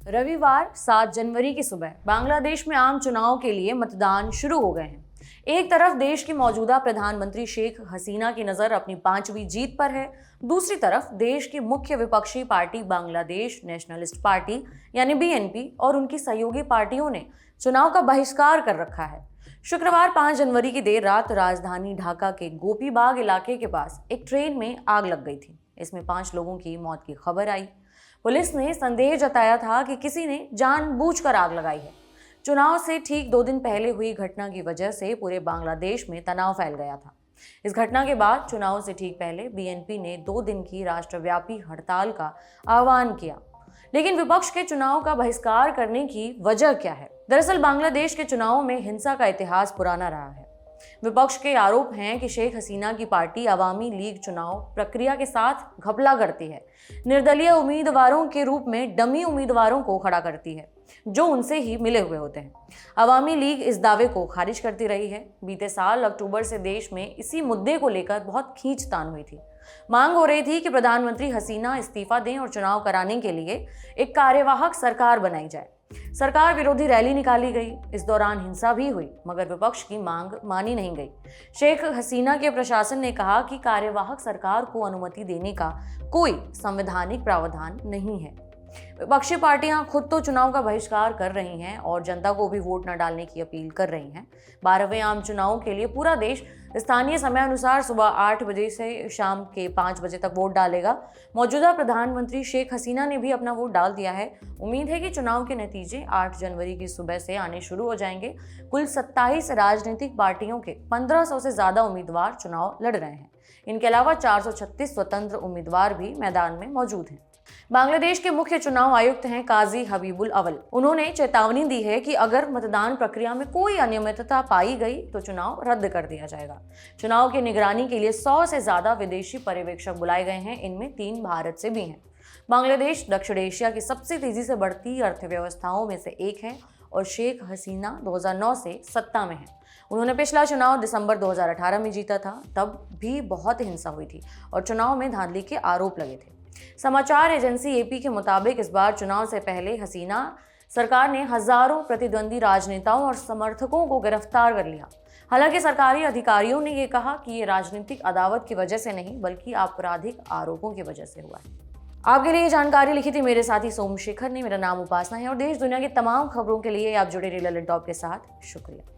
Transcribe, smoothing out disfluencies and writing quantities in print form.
रविवार 7 जनवरी की सुबह बांग्लादेश में आम चुनाव के लिए मतदान शुरू हो गए हैं। एक तरफ देश की मौजूदा प्रधानमंत्री शेख हसीना की नजर अपनी 5वीं जीत पर है, दूसरी तरफ देश की मुख्य विपक्षी पार्टी बांग्लादेश नेशनलिस्ट पार्टी यानी बीएनपी और उनकी सहयोगी पार्टियों ने चुनाव का बहिष्कार कर रखा है। शुक्रवार 5 जनवरी की देर रात राजधानी ढाका के गोपीबाग इलाके के पास एक ट्रेन में आग लग गई थी। इसमें 5 लोगों की मौत की खबर आई। पुलिस ने संदेह जताया था कि किसी ने जानबूझकर आग लगाई है। चुनाव से ठीक 2 दिन पहले हुई घटना की वजह से पूरे बांग्लादेश में तनाव फैल गया था। इस घटना के बाद चुनाव से ठीक पहले बीएनपी ने 2 दिन की राष्ट्रव्यापी हड़ताल का आह्वान किया। लेकिन विपक्ष के चुनाव का बहिष्कार करने की वजह क्या है? दरअसल बांग्लादेश के चुनावों में हिंसा का इतिहास पुराना रहा है। विपक्ष के आरोप हैं कि शेख हसीना की पार्टी अवामी लीग चुनाव प्रक्रिया के साथ घपला करती है, निर्दलीय उम्मीदवारों के रूप में डमी उम्मीदवारों को खड़ा करती है जो उनसे ही मिले हुए होते हैं। अवामी लीग इस दावे को खारिज करती रही है। बीते साल अक्टूबर से देश में इसी मुद्दे को लेकर बहुत खींचतान हुई थी। मांग हो रही थी कि प्रधानमंत्री हसीना इस्तीफा दें और चुनाव कराने के लिए एक कार्यवाहक सरकार बनाई जाए। सरकार विरोधी रैली निकाली गई। इस दौरान हिंसा भी हुई, मगर विपक्ष की मांग मानी नहीं गई। शेख हसीना के प्रशासन ने कहा कि कार्यवाहक सरकार को अनुमति देने का कोई संवैधानिक प्रावधान नहीं है। विपक्षी पार्टियां खुद तो चुनाव का बहिष्कार कर रही हैं और जनता को भी वोट न डालने की अपील कर रही हैं। 12वें आम चुनावों के लिए पूरा देश स्थानीय समय अनुसार सुबह 8 बजे से शाम के 5 बजे तक वोट डालेगा। मौजूदा प्रधानमंत्री शेख हसीना ने भी अपना वोट डाल दिया है। उम्मीद है कि चुनाव के नतीजे 8 जनवरी की सुबह से आने शुरू हो जाएंगे। कुल 27 राजनीतिक पार्टियों के 1500 से ज्यादा उम्मीदवार चुनाव लड़ रहे हैं। इनके अलावा 436 स्वतंत्र उम्मीदवार भी मैदान में मौजूद हैं। बांग्लादेश के मुख्य चुनाव आयुक्त हैं काजी हबीबुल अवल। उन्होंने चेतावनी दी है कि अगर मतदान प्रक्रिया में कोई अनियमितता पाई गई तो चुनाव रद्द कर दिया जाएगा। चुनाव की निगरानी के लिए 100 से ज्यादा विदेशी पर्यवेक्षक बुलाए गए हैं। इनमें 3 भारत से भी हैं। बांग्लादेश दक्षिण एशिया की सबसे तेजी से बढ़ती अर्थव्यवस्थाओं में से एक है और शेख हसीना 2009 से सत्ता में है। उन्होंने पिछला चुनाव दिसंबर 2018 में जीता था। तब भी बहुत हिंसा हुई थी और चुनाव में धांधली के आरोप लगे थे। समाचार एजेंसी एपी के मुताबिक इस बार चुनाव से पहले हसीना सरकार ने हजारों प्रतिद्वंदी राजनेताओं और समर्थकों को गिरफ्तार कर लिया। हालांकि सरकारी अधिकारियों ने यह कहा कि ये राजनीतिक अदावत की वजह से नहीं बल्कि आपराधिक आरोपों की वजह से हुआ है। आपके लिए जानकारी लिखी थी मेरे साथी सोमशेखर ने। मेरा नाम उपासना है और देश दुनिया की तमाम खबरों के लिए आप जुड़े रहिए ललन टॉप के साथ। शुक्रिया।